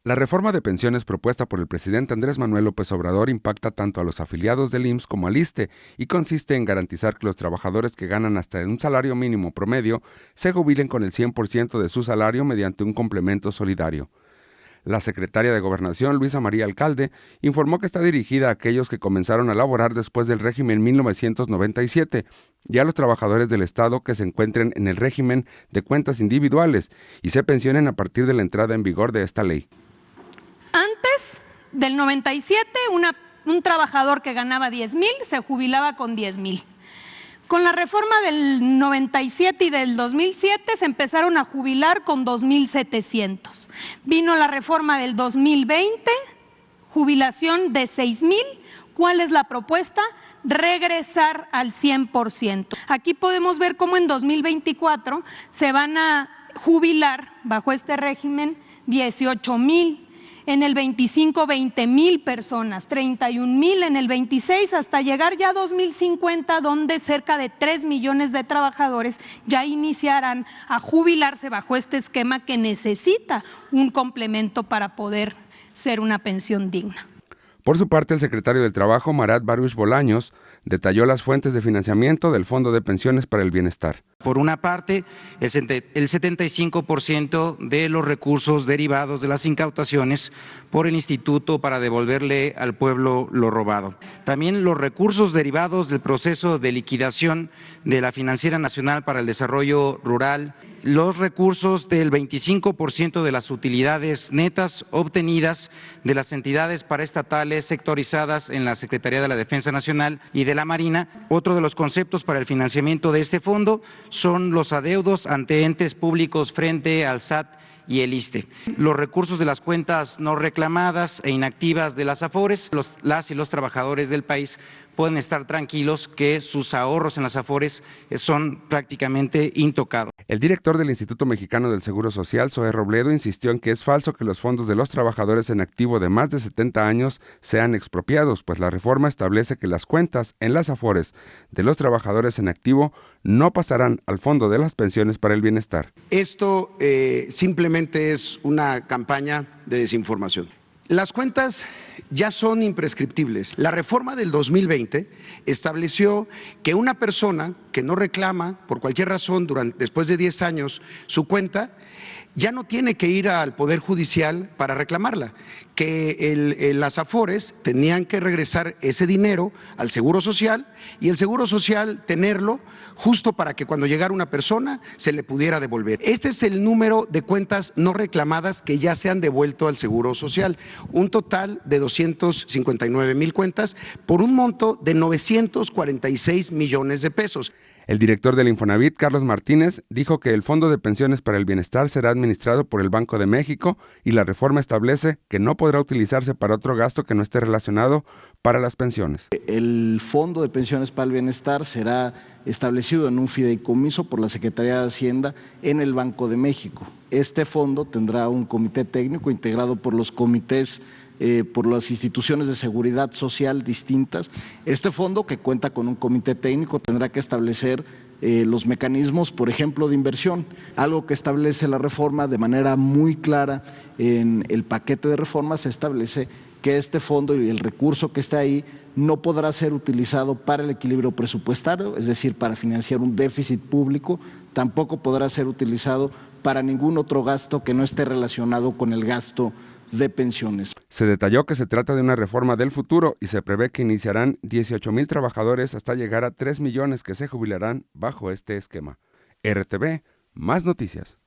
La reforma de pensiones propuesta por el presidente Andrés Manuel López Obrador impacta tanto a los afiliados del IMSS como al ISSSTE y consiste en garantizar que los trabajadores que ganan hasta un salario mínimo promedio se jubilen con el 100% de su salario mediante un complemento solidario. La secretaria de Gobernación, Luisa María Alcalde, informó que está dirigida a aquellos que comenzaron a laborar después del régimen 1997 y a los trabajadores del Estado que se encuentren en el régimen de cuentas individuales y se pensionen a partir de la entrada en vigor de esta ley. Antes del 97, un trabajador que ganaba 10,000 se jubilaba con 10,000. Con la reforma del 97 y del 2007 se empezaron a jubilar con 2,700. Vino la reforma del 2020, jubilación de 6,000. ¿Cuál es la propuesta? Regresar al 100%. Aquí podemos ver cómo en 2024 se van a jubilar bajo este régimen 18,000. En el 25, 20,000 personas, 31,000 en el 26, hasta llegar ya a 2050, donde cerca de 3 millones de trabajadores ya iniciarán a jubilarse bajo este esquema que necesita un complemento para poder ser una pensión digna. Por su parte, el secretario del Trabajo, Marat Baruch Bolaños, detalló las fuentes de financiamiento del Fondo de Pensiones para el Bienestar. Por una parte, el 75% de los recursos derivados de las incautaciones por el Instituto para devolverle al pueblo lo robado. También los recursos derivados del proceso de liquidación de la Financiera Nacional para el Desarrollo Rural, los recursos del 25% de las utilidades netas obtenidas de las entidades paraestatales sectorizadas en la Secretaría de la Defensa Nacional y de la Marina. Otro de los conceptos para el financiamiento de este fondo son los adeudos ante entes públicos frente al SAT y el ISSSTE. Los recursos de las cuentas no reclamadas e inactivas de las AFORES, las y los trabajadores del país pueden estar tranquilos que sus ahorros en las AFORES son prácticamente intocados. El director del Instituto Mexicano del Seguro Social, Zoé Robledo, insistió en que es falso que los fondos de los trabajadores en activo de más de 70 años sean expropiados, pues la reforma establece que las cuentas en las AFORES de los trabajadores en activo no pasarán al Fondo de las Pensiones para el Bienestar. Esto simplemente es una campaña de desinformación. Las cuentas ya son imprescriptibles. La reforma del 2020 estableció que una persona que no reclama por cualquier razón después de 10 años su cuenta, ya no tiene que ir al Poder Judicial para reclamarla, que las AFORES tenían que regresar ese dinero al Seguro Social y el Seguro Social tenerlo justo para que cuando llegara una persona se le pudiera devolver. Este es el número de cuentas no reclamadas que ya se han devuelto al Seguro Social, un total de 259,000 cuentas por un monto de 946 millones de pesos. El director del Infonavit, Carlos Martínez, dijo que el Fondo de Pensiones para el Bienestar será administrado por el Banco de México y la reforma establece que no podrá utilizarse para otro gasto que no esté relacionado para las pensiones. El Fondo de Pensiones para el Bienestar será establecido en un fideicomiso por la Secretaría de Hacienda en el Banco de México. Este fondo tendrá un comité técnico integrado por los comités por las instituciones de seguridad social distintas. Este fondo, que cuenta con un comité técnico, tendrá que establecer los mecanismos, por ejemplo, de inversión, algo que establece la reforma de manera muy clara. En el paquete de reformas se establece que este fondo y el recurso que está ahí no podrá ser utilizado para el equilibrio presupuestario, es decir, para financiar un déficit público, tampoco podrá ser utilizado para ningún otro gasto que no esté relacionado con el gasto de pensiones. Se detalló que se trata de una reforma del futuro y se prevé que iniciarán 18,000 trabajadores hasta llegar a 3 millones que se jubilarán bajo este esquema. RTV, más noticias.